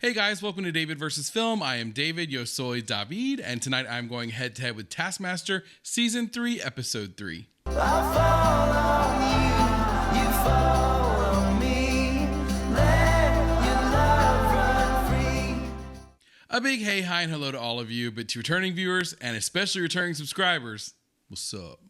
Hey guys, welcome to David vs. Film. I am David, yo soy David, and tonight I'm going head to head with Taskmaster, Season 3, Episode 3. A big hey, hi, and hello to all of you, but to returning viewers, and especially returning subscribers, what's up?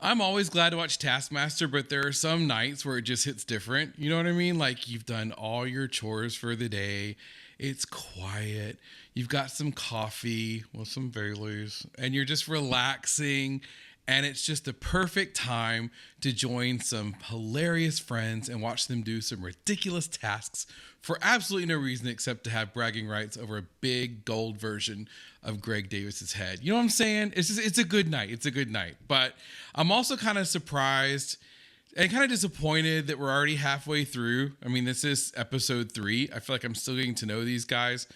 I'm always glad to watch Taskmaster, but there are some nights where it just hits different. You know what I mean? Like you've done all your chores for the day. It's quiet. You've got some coffee with some Baileys, and you're just relaxing. And it's just the perfect time to join some hilarious friends and watch them do some ridiculous tasks for absolutely no reason except to have bragging rights over a big gold version of Greg Davis's head. You know what I'm saying? It's a good night. It's a good night. But I'm also kind of surprised and kind of disappointed that we're already halfway through. I mean, this is episode 3. I feel like I'm still getting to know these guys.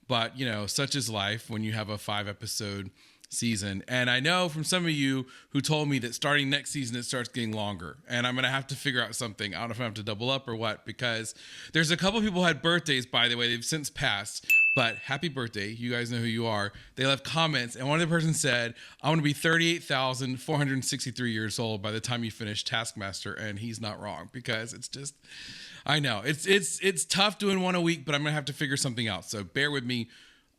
But, you know, such is life when you have a 5-episode season. And I know from some of you who told me that starting next season, it starts getting longer. And I'm going to have to figure out something. I don't know if I have to double up or what, because there's a couple of people who had birthdays, by the way. They've since passed. But happy birthday. You guys know who you are. They left comments. And one of the person said, I want to be 38,463 years old by the time you finish Taskmaster. And he's not wrong, because it's just, I know. It's tough doing one a week, but I'm going to have to figure something out. So bear with me.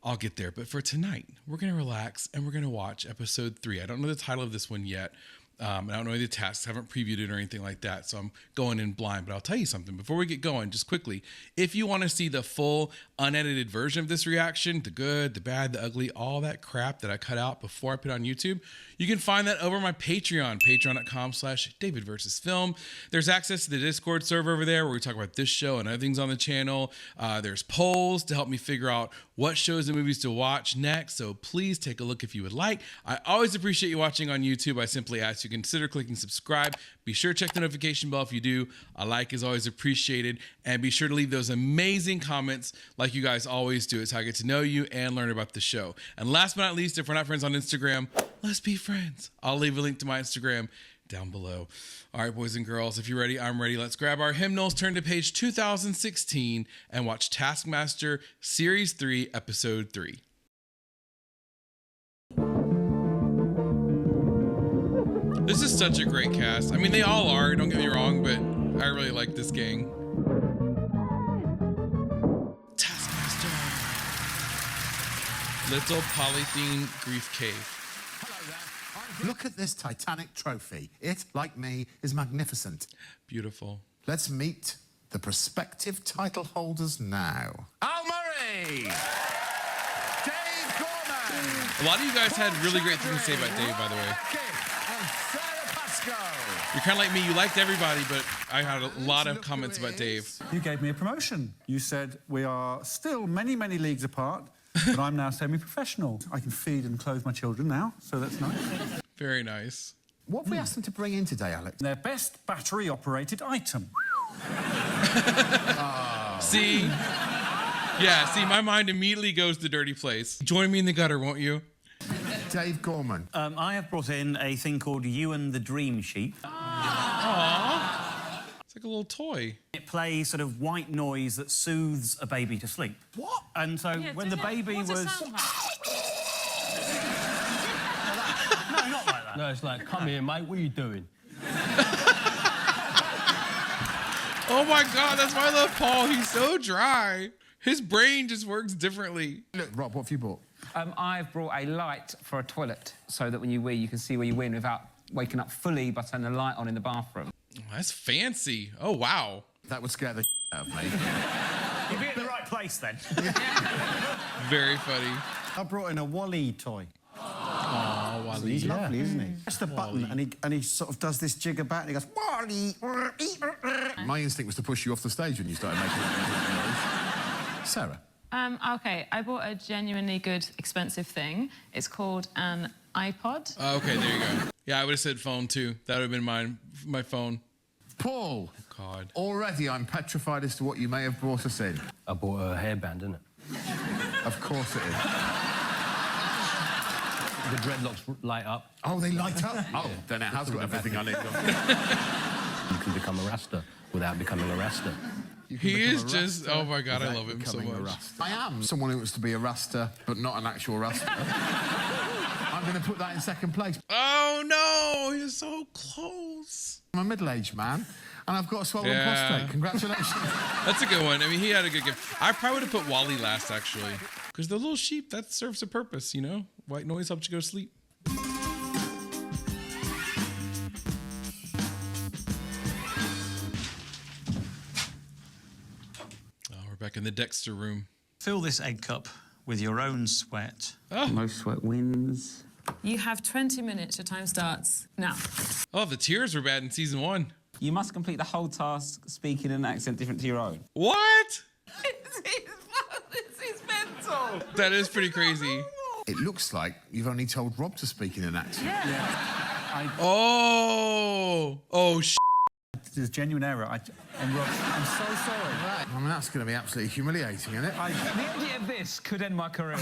I'll get there. But for tonight, we're going to relax and we're going to watch episode 3. I don't know the title of this one yet. I don't know the tasks. I haven't previewed it or anything like that. So I'm going in blind. But I'll tell you something. Before we get going, just quickly, if you want to see the full unedited version of this reaction, the good, the bad, the ugly, all that crap that I cut out before I put it on YouTube, you can find that over my Patreon, patreon.com/DavidVersusFilm. There's access to the Discord server over there where we talk about this show and other things on the channel. There's polls to help me figure out what shows and movies to watch next. So please take a look if you would like. I always appreciate you watching on YouTube. I simply ask you to consider clicking subscribe. Be sure to check the notification bell if you do. A like is always appreciated. And be sure to leave those amazing comments like you guys always do. It's how I get to know you and learn about the show. And last but not least, if we're not friends on Instagram, let's be friends. I'll leave a link to my Instagram down below. All right, boys and girls, if you're ready, I'm ready. Let's grab our hymnals, turn to page 2016, and watch Taskmaster Series 3, Episode 3. This is such a great cast. I mean, they all are, don't get me wrong, but I really like this gang. Taskmaster. Little Polythene Grief Cave. Look at this Titanic trophy. It, like me, is magnificent. Beautiful. Let's meet the prospective title holders now. Al Murray! Dave Gorman! A lot of you guys had really great things to say about Dave, by the way. Beckett and Sara Pascoe! You're kind of like me. You liked everybody, but I had a lot of comments about Dave. You gave me a promotion. You said we are still many, many leagues apart, but I'm now semi-professional. I can feed and clothe my children now, so that's nice. Very nice. What have we asked them to bring in today, Alex? Their best battery-operated item. See? Yeah, see, my mind immediately goes to dirty place. Join me in the gutter, won't you? Dave Gorman. I have brought in a thing called Ewan the Dream Sheep. Aww. It's like a little toy. It plays sort of white noise that soothes a baby to sleep. What? And so when the baby was... No, not like that. No, it's like, come here, mate, what are you doing? Oh my God, that's why I love Paul. He's so dry. His brain just works differently. Look, Rob, what have you bought? I've brought a light for a toilet so that when you wee, you can see where you wee without waking up fully by turning the light on in the bathroom. Oh, that's fancy. Oh, wow. That would scare the out of me. You'd be at the right place then. Very funny. I brought in a Wally toy. Oh, Wally. He's lovely, isn't he? Press the button and he sort of does this jigger back and he goes, Wally. My instinct was to push you off the stage when you started making that. Sarah? Okay, I bought a genuinely good, expensive thing. It's called an iPod. Okay, there you go. Yeah, I would have said phone, too. That would have been my phone. Paul? Oh, God. Already I'm petrified as to what you may have brought us in. I bought a hairband, didn't it? Of course it is. The dreadlocks light up. Oh, they light up? Oh, then it has got everything I need. You can become a Rasta without becoming a Rasta. You can He become is a just, Rasta oh my God, I without love him so becoming a much. Rasta. I am someone who wants to be a Rasta, but not an actual Rasta. I'm going to put that in second place. Oh no, you're so close. I'm a middle-aged man, and I've got a swollen prostate. Congratulations. That's a good one. I mean, he had a good gift. I probably would have put Wally last, actually. Because the little sheep, that serves a purpose, you know? White noise helps you go to sleep. Oh, we're back in the Dexter room. Fill this egg cup with your own sweat. Most sweat wins. You have 20 minutes. Your time starts now. Oh, the tears were bad in season 1. You must complete the whole task speaking in an accent different to your own. What? This is mental. That is pretty crazy. It looks like you've only told Rob to speak in an accent. Oh, There's genuine error. And Rob, I'm so sorry. I mean, that's going to be absolutely humiliating, isn't it? The idea of this could end my career.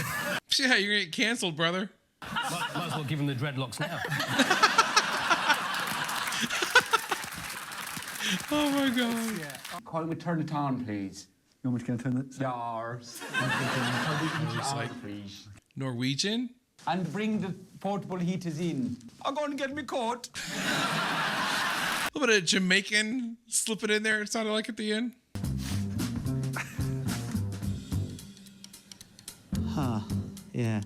Yeah, you're gonna get cancelled, brother. Might as well give him the dreadlocks now. Oh my God. Call me turn it on, please. You want me to go and turn it? Yours. Please. Norwegian? And bring the portable heaters in. I'm going to get me caught. A little bit of Jamaican slipping in there, it sounded like at the end. Yeah.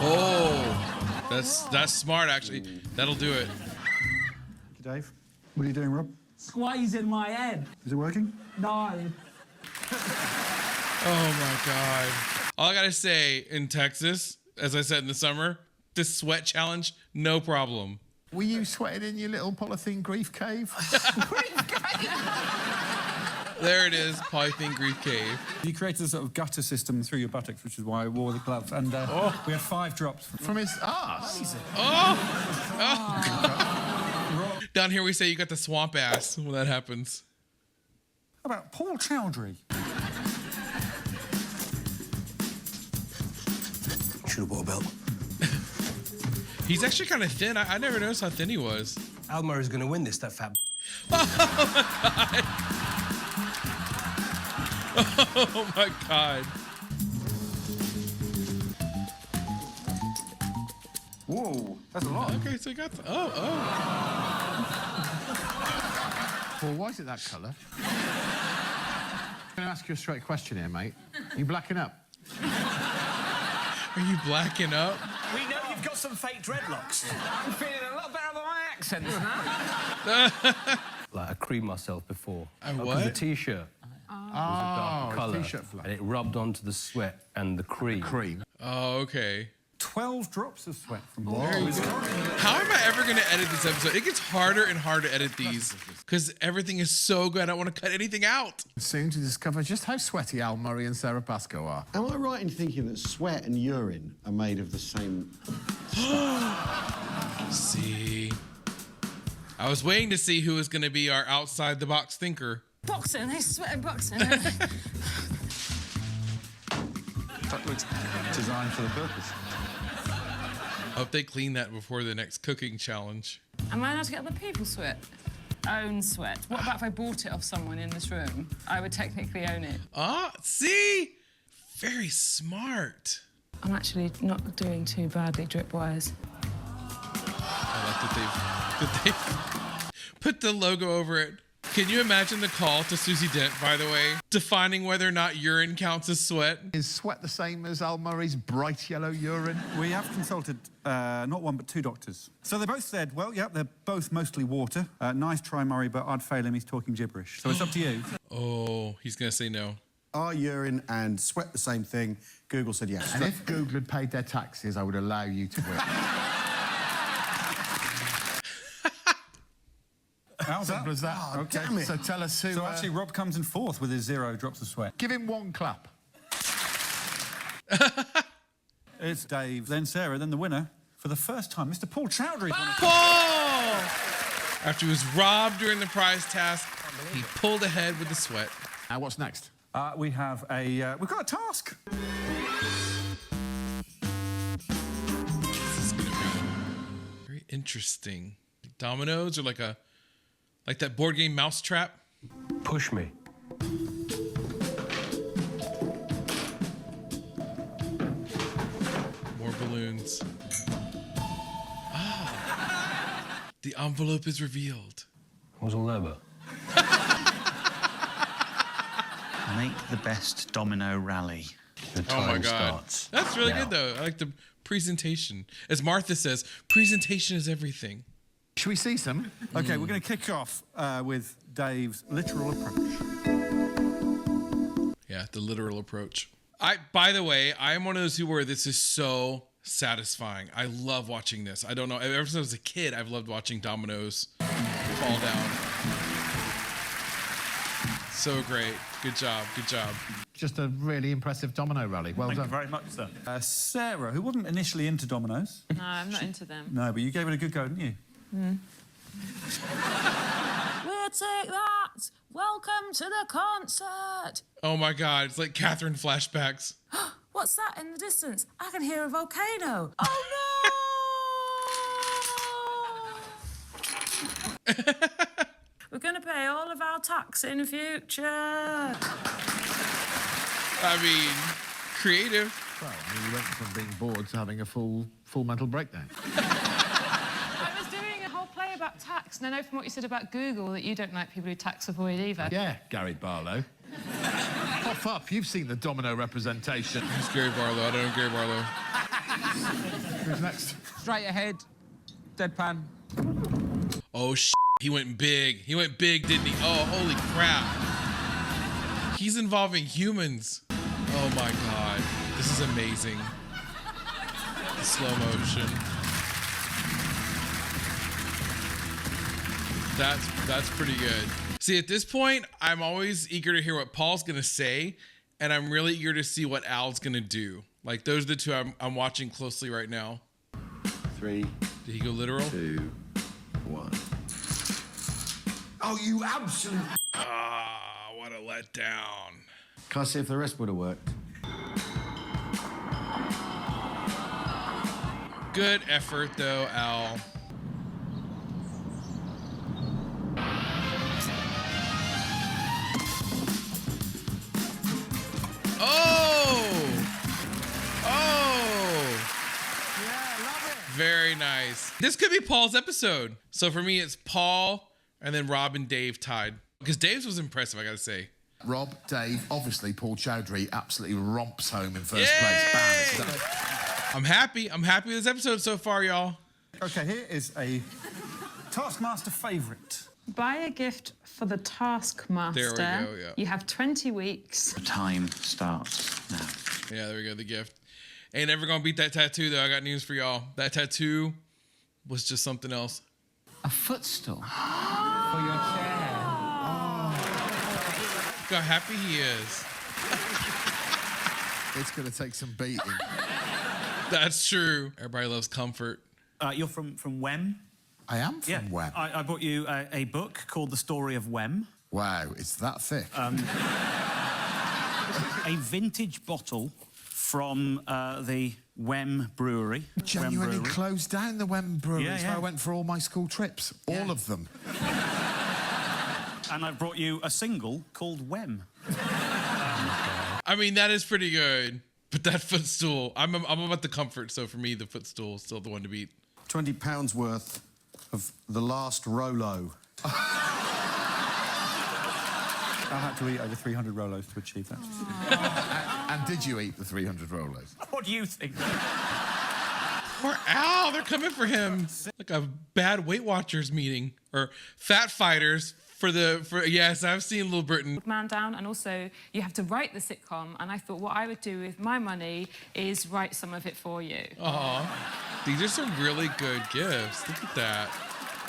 Oh, that's smart, actually. That'll do it. Dave, what are you doing, Rob? Squeezing my head. Is it working? No. Oh my God. All I gotta say, in Texas, as I said in the summer, this sweat challenge, no problem. Were you sweating in your little Polythene Grief Cave? There it is, Polythene Grief Cave. You created a sort of gutter system through your buttocks, which is why I wore the gloves. And we had 5 drops. From his arse? Down here we say you got the swamp ass when that happens. How about Paul Chowdhry? Should have bought a belt. He's actually kind of thin. I never noticed how thin he was. Al Murray's going to win this, that fat. Oh my God. Whoa, that's a lot. Okay, so you got the, oh. Well, why is it that colour? I'm going to ask you a straight question here, mate. Are you blacking up? Are you blacking up? We know you've got some fake dreadlocks. I'm feeling a lot better about my accent now. Like, I creamed myself before. And Because the what? T-shirt was a darker colour, T-shirt flow. and it rubbed onto the sweat and the cream. Cream. Oh, okay. 12 drops of sweat from How am I ever going to edit this episode? It gets harder and harder to edit these because everything is so good. I don't want to cut anything out. Soon to discover just how sweaty Al Murray and Sara Pascoe are. Am I right in thinking that sweat and urine are made of the same... See, I was waiting to see who was going to be our outside the box thinker. Boxing, they sweat in boxing. That looks designed for the purpose. Hope they clean that before the next cooking challenge. Am I allowed to get other people's sweat? Own sweat. What about if I bought it off someone in this room? I would technically own it. Ah, see? Very smart. I'm actually not doing too badly drip-wise. I like that they've put the logo over it. Can you imagine the call to Susie Dent, by the way, defining whether or not urine counts as sweat? Is sweat the same as Al Murray's bright yellow urine? We have consulted not one but 2 doctors. So they both said, well, yeah, they're both mostly water. Nice try, Murray, but I'd fail him. He's talking gibberish. So it's up to you. Oh, he's going to say no. Are urine and sweat the same thing? Google said yes. And if Google had paid their taxes, I would allow you to win. How's that? Simple as that. Oh, damn it. So tell us who... So actually, Rob comes in 4th with his 0 drops of sweat. give him one clap. It's Dave, then Sarah, then the winner. For the first time, Mr. Paul Chowdhry. Paul! After he was robbed during the prize task, he pulled ahead with the sweat. Now, what's next? We have a... we've got a task. This is going to be very interesting. Dominoes or like that board game Mousetrap? Push me. More balloons. Ah, the envelope is revealed. What was all that about? Make the best domino rally. The Oh my time god. starts. That's really now. good though. I like the presentation. As Martha says, presentation is everything. Should we see some? OK, we're going to kick off with Dave's literal approach. Yeah, the literal approach. By the way, I am one of those who where this is so satisfying. I love watching this. I don't know. Ever since I was a kid, I've loved watching dominoes fall down. So great. Good job. Good job. Just a really impressive domino rally. Well Thank done. you very much, sir. Sarah, who wasn't initially into dominoes. No, I'm not into them. No, but you gave it a good go, didn't you? We'll take that. Welcome to the concert. Oh my god, it's like Catherine flashbacks. What's that in the distance? I can hear a volcano. Oh no! We're going to pay all of our tax in future. I mean, creative. Well, you went from being bored to having a full mental breakdown. I was doing a whole play about tax, and I know from what you said about Google that you don't like people who tax avoid either. Yeah, Gary Barlow. Puff up, you've seen the domino representation. It's Gary Barlow. I don't know Gary Barlow. Who's next? Straight ahead. Deadpan. Oh, he went big. He went big, didn't he? Oh, holy crap. He's involving humans. Oh my god. This is amazing. The slow motion. That's pretty good. See, at this point, I'm always eager to hear what Paul's gonna say, and I'm really eager to see what Al's gonna do. Like, those are the two I'm watching closely right now. 3, Did he go literal? 2, 1. Oh, you absolute... Ah, what a letdown. Can I see if the rest would have worked? Good effort, though, Al. Very nice. This could be Paul's episode. So for me, it's Paul and then Rob and Dave tied. Because Dave's was impressive, I gotta say. Rob, Dave, obviously Paul Chowdhry absolutely romps home in first place. Bam, it's done. I'm happy. I'm happy with this episode so far, y'all. OK, here is a Taskmaster favourite. Buy a gift for the Taskmaster. There we go, yeah. You have 20 weeks. The time starts now. Yeah, there we go, the gift. Ain't never gonna beat that tattoo, though. I got news for y'all. That tattoo was just something else. A footstool for your chair. Look how happy he is. It's going to take some beating. That's true. Everybody loves comfort. You're from Wem? I am from Wem. I brought you a book called The Story of Wem. Wow, it's that thick. A vintage bottle from the Wem Brewery. Genuinely Wem Brewery. closed down the Wem Brewery. Yeah, It's yeah. where I went for all my school trips. All of them. And I brought you a single called Wem. I mean, that is pretty good. But that footstool, I'm about the comfort, so for me, the footstool is still the one to beat. £20 worth of the last Rolo. I had to eat over 300 Rolos to achieve that. And did you eat the 300 Rolos? What do you think? Poor Al, they're coming for him. Like a bad Weight Watchers meeting. Or Fat Fighters yes, I've seen Little Britain. Man down, and also you have to write the sitcom, and I thought what I would do with my money is write some of it for you. Aw, these are some really good gifts. Look at that.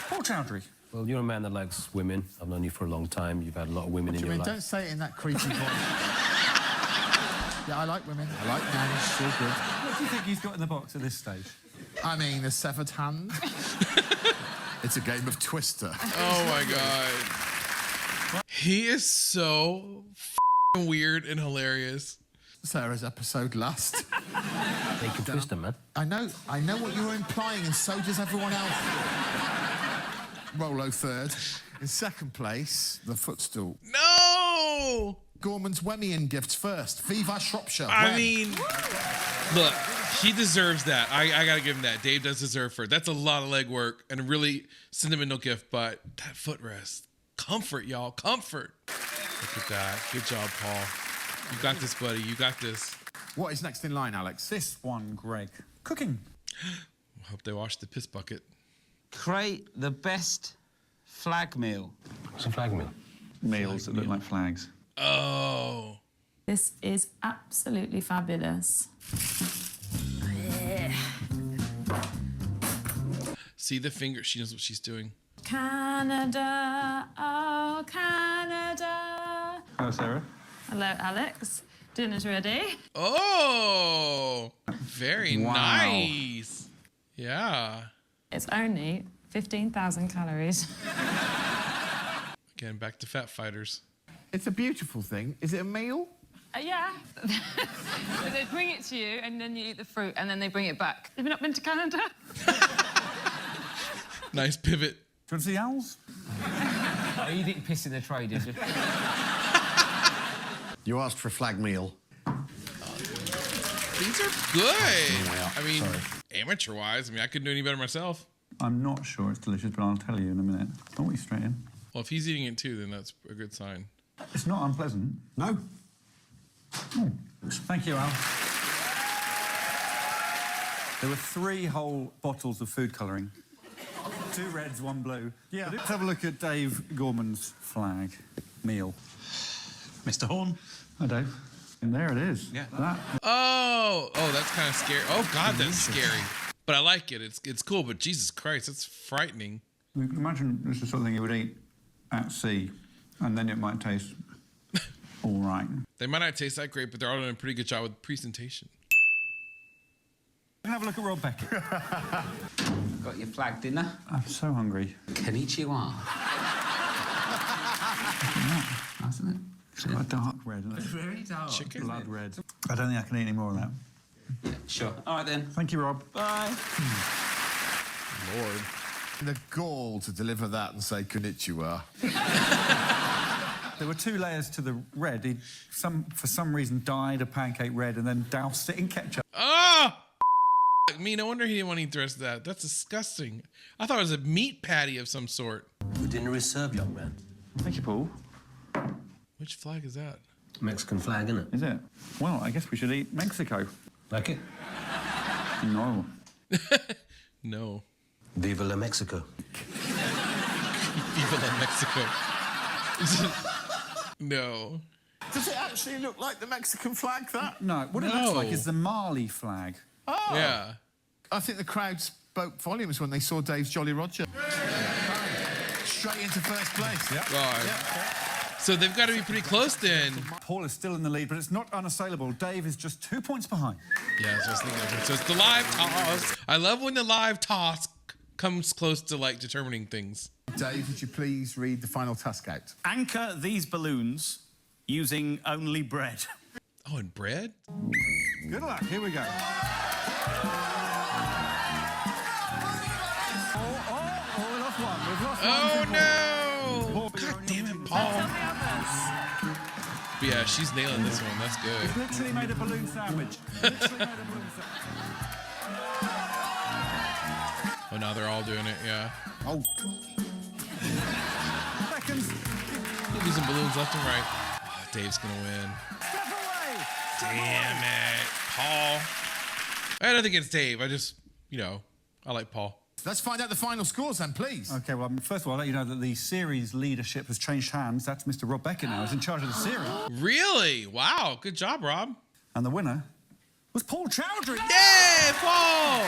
Paul Chowdhry. Well, you're a man that likes women. I've known you for a long time. You've had a lot of women in your life. Don't say it in that creepy voice. Yeah, I like women. I like men. It's so good. What do you think he's got in the box at this stage? I mean, a severed hand. It's a game of Twister. Oh my god. He is so weird and hilarious. Sarah's episode last. They can twist them, man. I know what you were implying, and so does everyone else. Rolo third. In second place, the footstool. No! Gorman's Wemian gifts first. Viva Shropshire. I Wem. mean, look, he deserves that. I gotta give him that. Dave does deserve for it. That's a lot of legwork and a really sentimental gift, but that footrest. Comfort, y'all. Comfort. Look at that. Good job, Paul. You got this, buddy. You got this. What is next in line, Alex? This one, Greg. Cooking. Hope they wash the piss bucket. Create the best flag meal. What's a flag meal? Meals that look like flags. Oh. This is absolutely fabulous. See the finger? She knows what she's doing. Canada, oh Canada. Hello, Sarah. Hello, Alex. Dinner's ready. Oh, very Wow. nice. Yeah. It's only 15,000 calories. Again, back to fat fighters. It's a beautiful thing. Is it a meal? Yeah. They bring it to you, and then you eat the fruit, and then they bring it back. Have you not been to Canada? Nice pivot. Do you want to see owls? Oh, you didn't piss in the tray, did you? You asked for a flag meal. These are good. I mean, amateur-wise, I mean, I couldn't do any better myself. I'm not sure it's delicious, but I'll tell you in a minute. Don't we straight in? Well, if he's eating it too, then that's a good sign. It's not unpleasant. No. Oh, thank you, Al. There were 3 whole bottles of food colouring. 2 reds, 1 blue. Yeah. Let's have a look at Dave Gorman's flag meal. Mr. Horn? Hi, Dave. And there it is. Yeah. That. Oh, that's kind of scary. Oh, God, that's scary. But I like it. It's cool, but Jesus Christ, it's frightening. You can imagine it's the sort of thing you would eat at sea, and then it might taste all right. They might not taste that great, but they're all doing a pretty good job with presentation. Can have a look at Rob Beckett. Got your flag dinner? I'm so hungry. Konnichiwa. Nice, isn't it? It's got a dark red, isn't it? Very dark. Chicken? Blood red. I don't think I can eat any more of that. Yeah, sure. All right, then. Thank you, Rob. Bye. Lord. The gall to deliver that and say konnichiwa. There were 2 layers to the red. He, for some reason, dyed a pancake red and then doused it in ketchup. Oh! Me, no wonder he didn't want to eat the rest of that. That's disgusting. I thought it was a meat patty of some sort. The dinner is served, young man. Thank you, Paul. Which flag is that? Mexican flag, isn't it? Is it? Well, I guess we should eat Mexico. Like it? No. No. Viva la Mexico. Viva la Mexico. No. Does it actually look like the Mexican flag, that? No, what it looks like is the Mali flag. Oh. Yeah. I think the crowd spoke volumes when they saw Dave's Jolly Roger. Straight into first place. Yep. God. So they've got to be pretty close then. Paul is still in the lead, but it's not unassailable. Dave is just 2 points behind. Yeah, so I was thinking. So it's the live toss. I love when the live toss comes close to, like, determining things. Dave, would you please read the final task out? Anchor these balloons using only bread. Oh, and bread? Good luck. Here we go. Oh, we lost one. We've lost one. Oh, no! Paul, God damn it, Paul. But yeah, she's nailing this one. That's good. He's literally made a balloon sandwich. Oh, now they're all doing it, yeah. Oh. Seconds. Using balloons left and right. Oh, Dave's gonna win. Step away. Damn it, Paul. I had nothing against Dave. I just, I like Paul. Let's find out the final scores then, please. OK, well, first of all, I'll let you know that the series leadership has changed hands. That's Mr. Rob Beckett now. He's in charge of the series. Really? Wow. Good job, Rob. And the winner was Paul Chowdhry. Yay, Paul!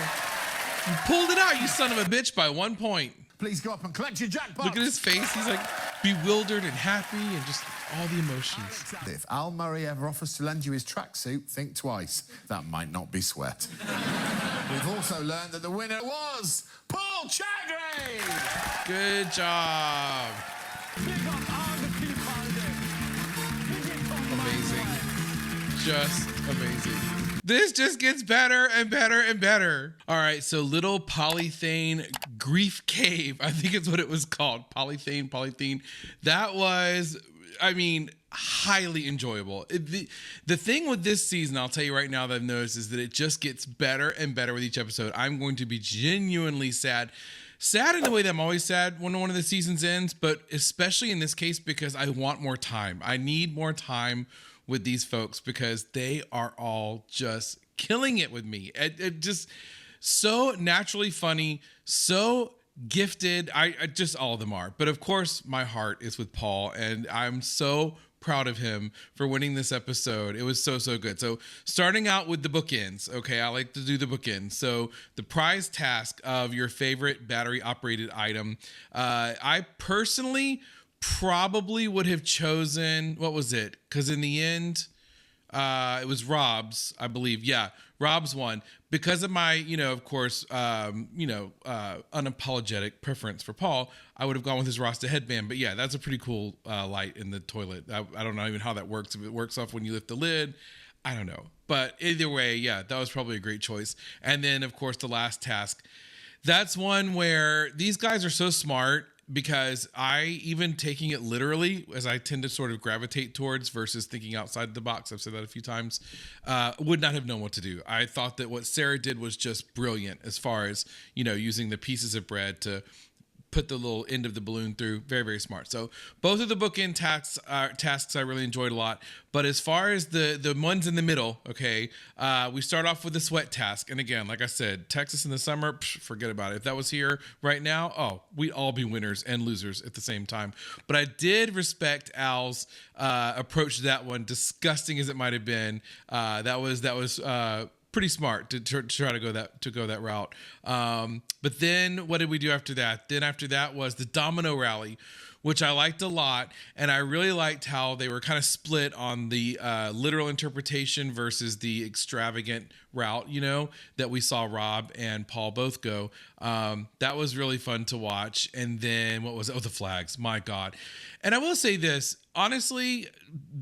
You pulled it out, you son of a bitch, by 1 point. Please go up and collect your jackpot. Look at his face. He's, like, bewildered and happy and just all the emotions. If Al Murray ever offers to lend you his tracksuit, think twice. That might not be sweat. We've also learned that the winner was Paul Chowdhry! Good job. Amazing. Just amazing. This just gets better and better and better. All right, so little Polythene Grief Cave, I think it's what it was called. Polythene. That was, I mean, highly enjoyable. The thing with this season, I'll tell you right now that I've noticed, is that it just gets better and better with each episode. I'm going to be genuinely sad in the way that I'm always sad when one of the seasons ends, but especially in this case because I want more time. I need more time with these folks because they are all just killing it with me. It just so naturally funny, so gifted. I just, all of them are. But of course, my heart is with Paul, and I'm so proud of him for winning this episode. It was so good. So starting out with the bookends. Okay, I like to do the bookends. So the prize task of your favorite battery operated item. I personally probably would have chosen, what was it? Because in the end, it was Rob's, I believe. Yeah, Rob's one. Because of my, of course, unapologetic preference for Paul, I would have gone with his Rasta headband. But yeah, that's a pretty cool light in the toilet. I don't know even how that works. If it works off when you lift the lid, I don't know. But either way, yeah, that was probably a great choice. And then, of course, the last task. That's one where these guys are so smart, because I, even taking it literally, as I tend to sort of gravitate towards versus thinking outside the box, I've said that a few times, would not have known what to do. I thought that what Sarah did was just brilliant as far as, using the pieces of bread to put the little end of the balloon through. Very, very smart. So both of the bookend tasks I really enjoyed a lot. But as far as the ones in the middle, okay, we start off with the sweat task. And again, like I said, Texas in the summer, forget about it. If that was here right now, we'd all be winners and losers at the same time. But I did respect Al's approach to that one, disgusting as it might have been. That was pretty smart to try to go that route. But then what did we do after that? Then after that was the domino rally, which I liked a lot. And I really liked how they were kind of split on the literal interpretation versus the extravagant route, that we saw Rob and Paul both go. That was really fun to watch. And then what was it? Oh, the flags. My God. And I will say this, honestly,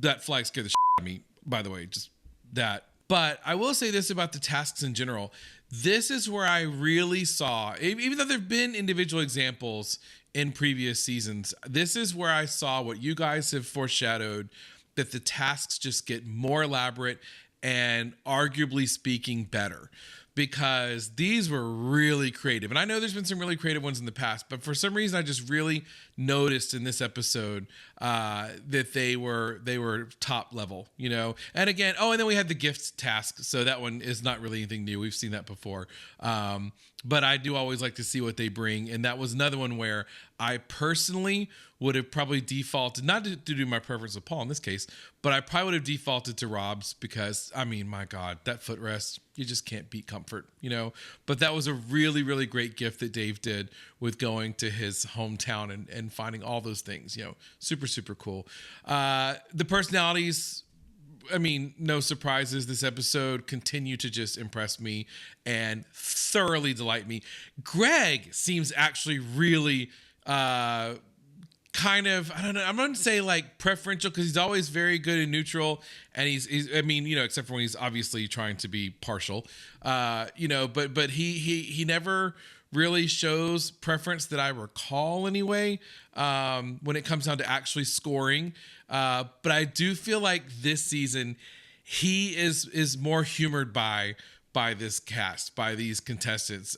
that flag scared the shit out of me, by the way, just that. But I will say this about the tasks in general. This is where I really saw, even though there have been individual examples in previous seasons, this is where I saw what you guys have foreshadowed, that the tasks just get more elaborate and, arguably speaking, better. Because these were really creative. And I know there's been some really creative ones in the past, but for some reason I just really noticed in this episode that they were top level, And again, and then we had the gifts task. So that one is not really anything new. We've seen that before. But I do always like to see what they bring. And that was another one where I personally would have probably defaulted, not to do my preference with Paul in this case, but I probably would have defaulted to Rob's because, I mean, my God, that footrest, you just can't beat comfort, But that was a really, really great gift that Dave did with going to his hometown and finding all those things, super, super cool. The personalities, I mean, no surprises. This episode continued to just impress me and thoroughly delight me. Greg seems actually really kind of, I don't know, I'm going to say like preferential because he's always very good and neutral. And he's I mean, except for when he's obviously trying to be partial, but he never really shows preference that I recall anyway, when it comes down to actually scoring. But I do feel like this season he is more humored by this cast, by these contestants.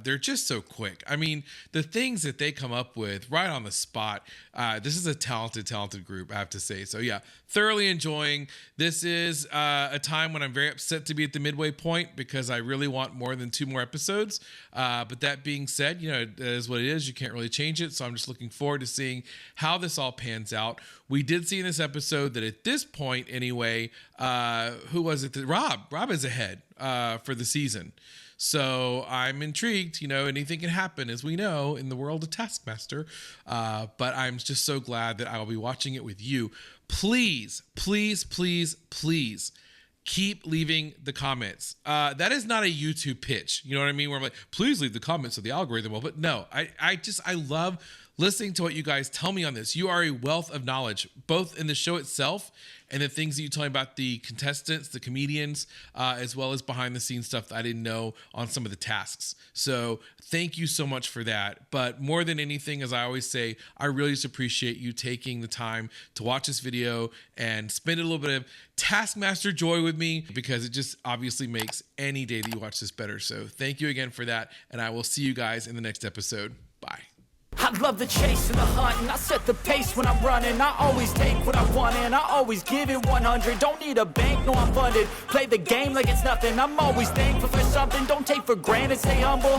They're just so quick. I mean, the things that they come up with right on the spot. This is a talented group, I have to say. So yeah, thoroughly enjoying. This is a time when I'm very upset to be at the midway point because I really want more than 2 more episodes. But that being said, it is what it is. You can't really change it. So I'm just looking forward to seeing how this all pans out. We did see in this episode that at this point anyway, who was it? Rob is ahead for the season. So I'm intrigued. Anything can happen, as we know, in the world of Taskmaster. But I'm just so glad that I will be watching it with you. Please, please, please, please keep leaving the comments. That is not a YouTube pitch. You know what I mean? Where I'm like, please leave the comments so the algorithm will. But no, I love listening to what you guys tell me on this. You are a wealth of knowledge, both in the show itself and the things that you tell me about the contestants, the comedians, as well as behind the scenes stuff that I didn't know on some of the tasks. So thank you so much for that. But more than anything, as I always say, I really just appreciate you taking the time to watch this video and spend a little bit of Taskmaster joy with me, because it just obviously makes any day that you watch this better. So thank you again for that. And I will see you guys in the next episode. Bye. I love the chase and the hunt, and I set the pace when I'm running. I always take what I want and I always give it 100. Don't need a bank, no, I'm funded. Play the game like it's nothing. I'm always thankful for something. Don't take for granted, stay humble.